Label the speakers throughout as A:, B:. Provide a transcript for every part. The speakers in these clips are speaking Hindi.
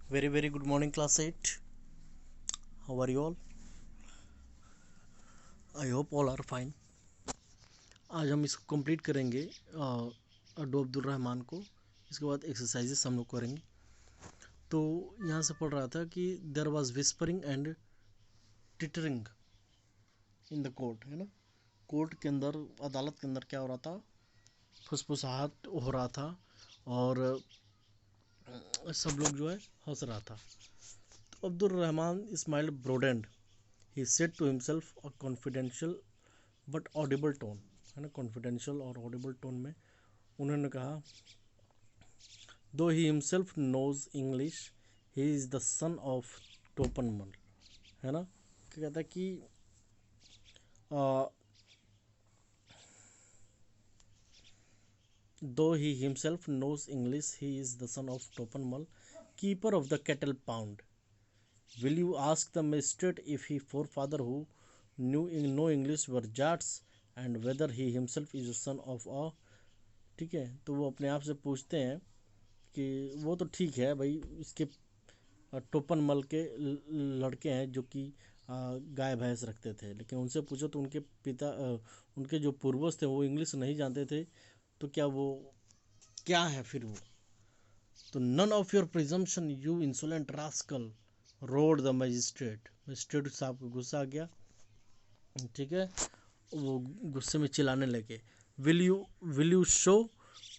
A: Very good morning, class 8. How are you all? I hope all are fine. आज हम इसको कंप्लीट करेंगे अड्डो अब्दुल रहमान को। इसके बाद एक्सरसाइजेस हम लोग करेंगे। तो यहाँ से पढ़ रहा था कि there was whispering and tittering in the court, है ना। कोर्ट के अंदर, अदालत के अंदर क्या हो रहा था? फुसफुसाहट हो रहा था और सब लोग जो है हंस रहा था। तो Abdul Rahman smile broadened, he said to himself a confidential but audible tone, है ना। कॉन्फिडेंशियल और ऑडिबल टोन में उन्होंने कहा, though he himself knows English, he is the son of Topanmal, है ना। क्या कहता है कि though he himself knows English, he is the son of Topanmal, keeper of the cattle pound, will you ask the magistrate if he for father who knew no English were Jats and whether he himself is the son of a. ठीक है, तो वो अपने आप से पूछते हैं कि वो तो ठीक है भाई, इसके टोपन मल के लड़के हैं जो कि गाय भैंस रखते थे, लेकिन उनसे पूछो तो उनके पिता उनके जो पूर्वज थे वो इंग्लिश नहीं जानते थे, तो क्या वो क्या है फिर वो। तो none of your presumption you insolent rascal, roared the magistrate. Magistrate साहब को गुस्सा आ गया, ठीक है। वो गुस्से में चिल्लाने लगे, will you show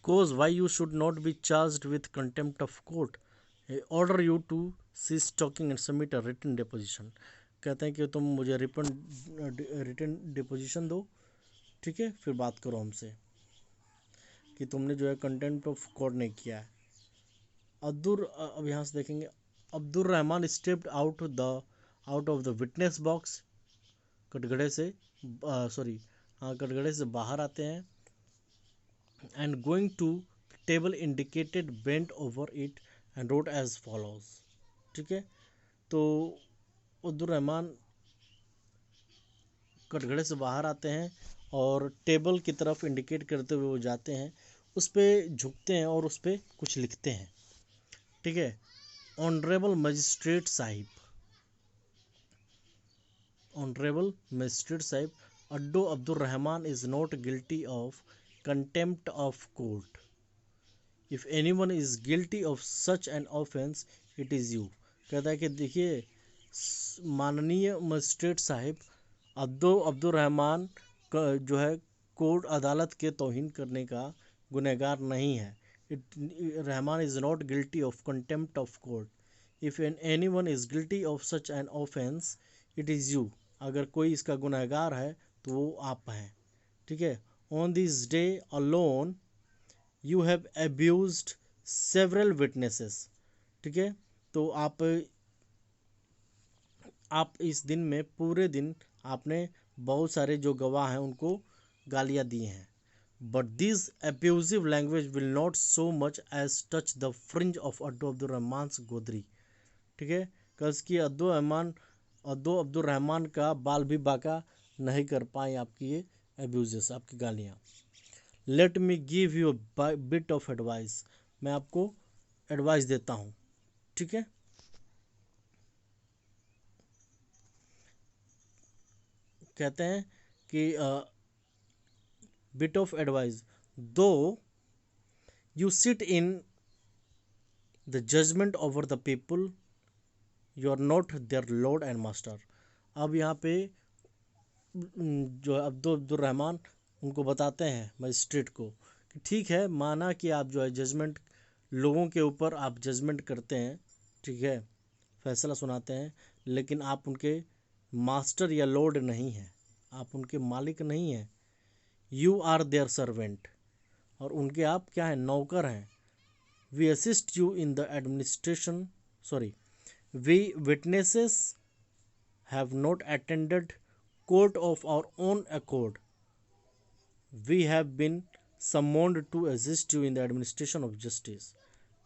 A: cause why you should not be charged with contempt of court, order you to cease talking and submit a written deposition। कहते हैं कि तुम मुझे रिटन डिपोजिशन दो, ठीक है, फिर बात करो हमसे कि तुमने जो है कंटेम्प्ट ऑफ कोर्ट नहीं किया है। अब यहाँ से देखेंगे, Abdul Rahman stepped out of the witness box, कटघरे से सॉरी कटघरे से बाहर आते हैं, and going to table indicated bent over it and wrote as follows। ठीक है, तो अब्दुल रहमान कटघरे से बाहर आते हैं और टेबल की तरफ इंडिकेट करते हुए वो जाते हैं, उस पर झुकते हैं और उस पर कुछ लिखते हैं। ठीक है, honourable magistrate sahib, honourable magistrate sahib, Addo Abdul Rahman is not guilty of contempt of court, if anyone is guilty of such an offence it is you. कहता है कि देखिए माननीय मजिस्ट्रेट साहिब, अब्दुल रहमान जो है कोर्ट अदालत के तौहीन करने का गुनहगार नहीं है। Rahman is not guilty of contempt of court, if anyone is guilty of such an offence it is you. अगर कोई इसका गुनहगार है तो वो आप हैं। ठीक है, on this day alone you have abused several witnesses. ठीक है, तो आप इस दिन में पूरे दिन आपने बहुत सारे जो गवाह हैं उनको गालियाँ दी हैं। But this abusive language will not so much as touch the fringe of Abdul Rahman's godri. ठीक है, कस की अब्दुल रहमान का बाल भी बाका नहीं कर पाए आपकी ये अब्यूजेस, आपकी गालियाँ। Let me give you bit of advice, मैं आपको एडवाइस देता हूँ। ठीक है, कहते हैं कि bit of advice, though you sit in the judgment over the people, you are not their lord and master. अब यहाँ पे जो अब्दुल रहमान उनको बताते हैं मजिस्ट्रेट को कि ठीक है, माना कि आप जो है जजमेंट, लोगों के ऊपर आप जजमेंट करते हैं, ठीक है, फैसला सुनाते हैं, लेकिन आप उनके मास्टर या लॉर्ड नहीं हैं, आप उनके मालिक नहीं हैं। यू आर देयर सर्वेंट, और उनके आप क्या हैं, नौकर हैं। We assist you in the administration, sorry, we witnesses have not attended court of our own accord, we have been summoned to assist you in the administration of justice.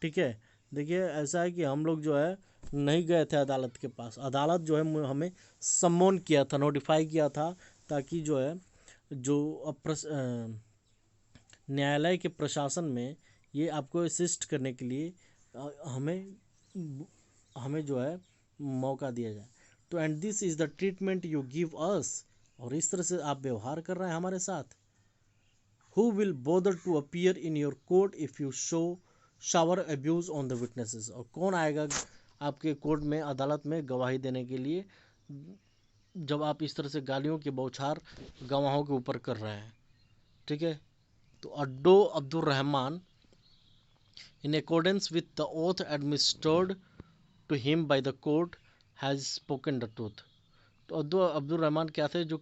A: ठीक है, देखिए ऐसा है कि हम लोग जो है नहीं गए थे अदालत के पास, अदालत जो है हमें सम्मोन किया था, नोटिफाई किया था, ताकि जो है जो न्यायालय के प्रशासन में ये आपको असिस्ट करने के लिए हमें हमें जो है मौका दिया जाए। तो and this is the treatment you give us, और इस तरह से आप व्यवहार कर रहे हैं हमारे साथ। Who will bother to appear in your court if you shower abuse on the witnesses? और कौन आएगा आपके कोर्ट में, अदालत में गवाही देने के लिए, जब आप इस तरह से गालियों की बौछार गवाहों के ऊपर कर रहे हैं। ठीक है। तो अड्डो Abdul Rahman, in accordance with the oath administered to him by the court, has spoken the truth। तो अब्दुल रहमान क्या थे, जो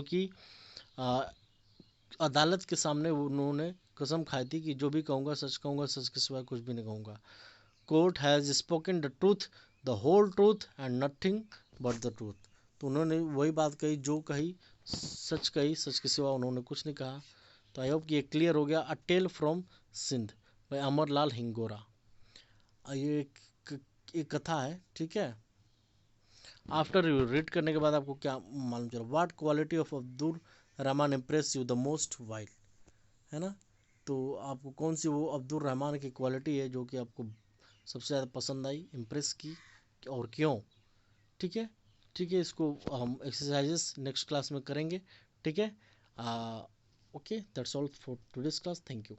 A: कि अदालत के सामने उन्होंने कसम खाई थी कि जो भी कहूँगा, सच के सिवा कुछ भी नहीं कहूँगा। Court has spoken the truth, the whole truth and nothing but the truth. तो उन्होंने वही बात कही जो कही, सच के सिवा उन्होंने कुछ नहीं कहा। तो आई होप कि ये क्लियर हो गया। A tale from Sindh by Amarlal Hingora. ये एक कथा है। ठीक है। आफ्टर रीड करने के बाद आपको क्या मालूम चला? What quality of Abdul Rahman impress you the most while, है ना। तो आपको कौन सी वो अब्दुल रहमान की क्वालिटी है जो कि आपको सबसे ज़्यादा पसंद आई, इम्प्रेस की, और क्यों? ठीक है। ठीक है, इसको हम एक्सरसाइजेस नेक्स्ट क्लास में करेंगे। ठीक है। Okay, that's all for today's class. Thank you.